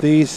30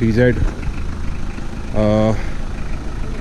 TZ.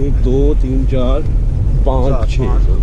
1 2 3 4 5 6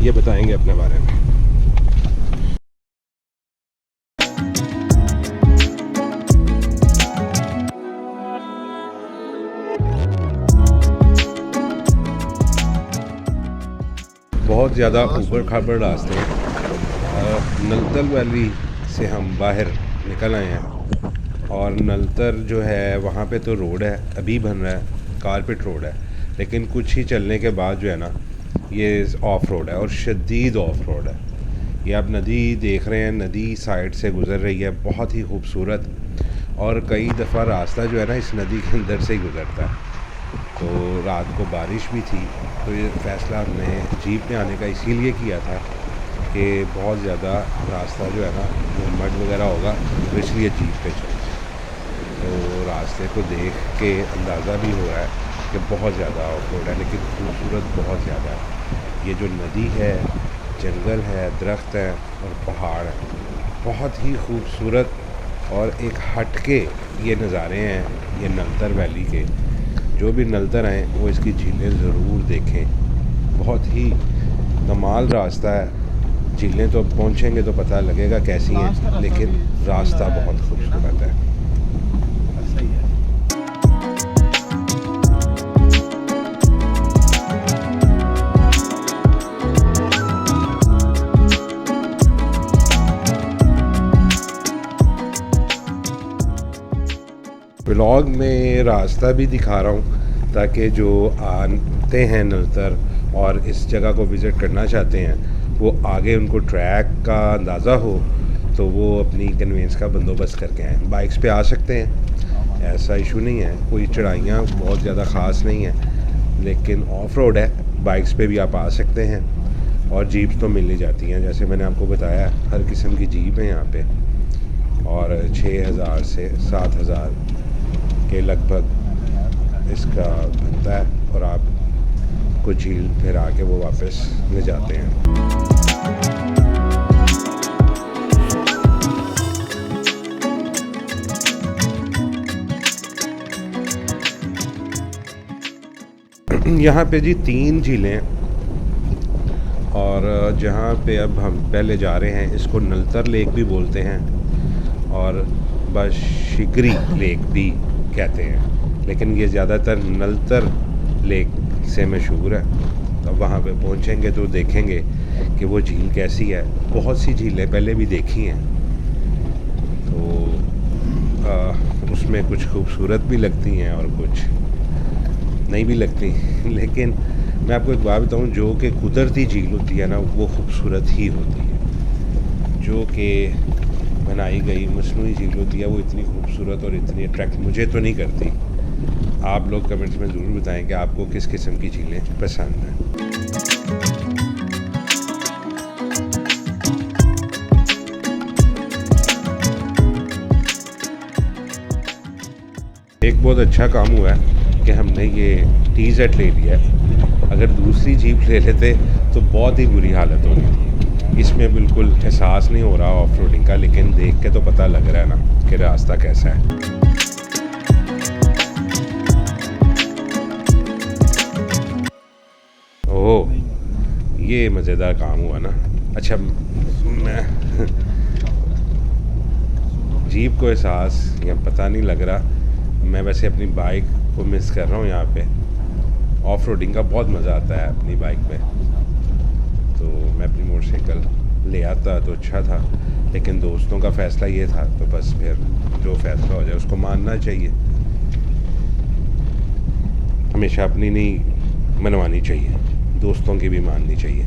ये बताएंगे अपने बारे में। बहुत ज़्यादा ऊबड़ खाबड़ रास्ते हैं। नलतल वैली से हम बाहर निकल आए हैं और नलतर जो है वहाँ पे तो रोड है, अभी बन रहा है, कारपेट रोड है, लेकिन कुछ ही चलने के बाद जो है ना ये ऑफ रोड है और शदीद ऑफ रोड है। ये आप नदी देख रहे हैं, नदी साइड से गुज़र रही है, बहुत ही खूबसूरत, और कई दफ़ा रास्ता जो है ना इस नदी के अंदर से ही गुज़रता है। तो रात को बारिश भी थी, तो ये फ़ैसला हमने जीप में आने का इसीलिए किया था कि बहुत ज़्यादा रास्ता जो है ना वो मड वगैरह होगा, तो इसलिए जीप पे चलते हैं। तो रास्ते को देख के अंदाज़ा भी हो रहा है कि बहुत ज़्यादा ऑफ रोड है, लेकिन खूबसूरत बहुत ज़्यादा है। ये जो नदी है, जंगल है, दरख्त है और पहाड़ है, बहुत ही खूबसूरत और एक हटके ये नज़ारे हैं ये नलतर वैली के। जो भी नलतर आएँ वो इसकी झीलें ज़रूर देखें, बहुत ही कमाल रास्ता है। झीलें तो पहुँचेंगे तो पता लगेगा कैसी हैं, लेकिन रास्ता बहुत खूबसूरत है। व्लॉग में रास्ता भी दिखा रहा हूँ ताकि जो आते हैं नलतर और इस जगह को विज़िट करना चाहते हैं वो आगे उनको ट्रैक का अंदाज़ा हो, तो वो अपनी कन्वेंस का बंदोबस्त करके आएँ। बाइक्स पे आ सकते हैं, ऐसा इशू नहीं है, कोई चढ़ाइयाँ बहुत ज़्यादा ख़ास नहीं है, लेकिन ऑफ रोड है, बाइक्स पे भी आप आ सकते हैं। और जीप्स तो मिल ही जाती हैं, जैसे मैंने आपको बताया हर किस्म की जीप है यहाँ पे, और 6000 से 7000 के लगभग इसका बनता है, और आप कुछ झील फिर आके वो वापस ले जाते हैं। यहाँ पे जी 3 झीलें, और जहाँ पे अब हम पहले जा रहे हैं इसको नलतर लेक भी बोलते हैं और बशिगरी लेक भी कहते हैं, लेकिन ये ज़्यादातर नलतर लेक से मशहूर है। तो वहाँ पे पहुँचेंगे तो देखेंगे कि वो झील कैसी है। बहुत सी झीलें पहले भी देखी हैं, तो उसमें कुछ खूबसूरत भी लगती हैं और कुछ नहीं भी लगती, लेकिन मैं आपको एक बात बताऊँ, जो कि कुदरती झील होती है ना वो खूबसूरत ही होती है। जो कि बनाई गई मसनूई झील होती है वो इतनी खूबसूरत और इतनी अट्रैक्ट मुझे तो नहीं करती। आप लोग कमेंट्स में ज़रूर बताएं कि आपको किस किस्म की झीलें पसंद हैं। एक बहुत अच्छा काम हुआ है कि हमने ये TZ ले लिया है, अगर दूसरी जीप ले लेते तो बहुत ही बुरी हालत होनी थी। इसमें बिल्कुल एहसास नहीं हो रहा ऑफ रोडिंग का, लेकिन देख के तो पता लग रहा है ना कि रास्ता कैसा है। ओह, ये मज़ेदार काम हुआ ना। अच्छा, मैं जीप को एहसास या पता नहीं लग रहा, मैं वैसे अपनी बाइक को मिस कर रहा हूँ। यहाँ पे ऑफ रोडिंग का बहुत मज़ा आता है अपनी बाइक पे, तो मैं अपनी मोटरसाइकिल ले आता तो अच्छा था, लेकिन दोस्तों का फ़ैसला ये था तो बस फिर जो फ़ैसला हो जाए उसको मानना चाहिए। हमेशा अपनी नहीं मनवानी चाहिए, दोस्तों की भी माननी चाहिए।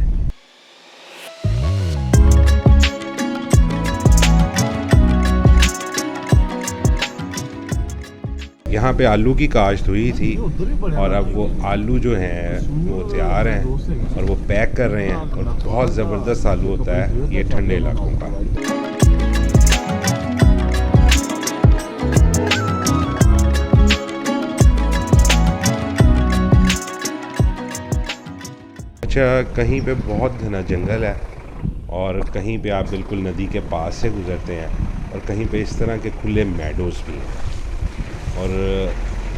यहाँ पे आलू की काश्त हुई थी और अब वो आलू जो हैं वो तैयार हैं और वो पैक कर रहे हैं, और बहुत ज़बरदस्त आलू होता है ये ठंडे इलाकों का। अच्छा, कहीं पे बहुत घना जंगल है और कहीं पे आप बिल्कुल नदी के पास से गुज़रते हैं, और कहीं पे इस तरह के खुले मैडोज़ भी हैं। और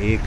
1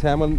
7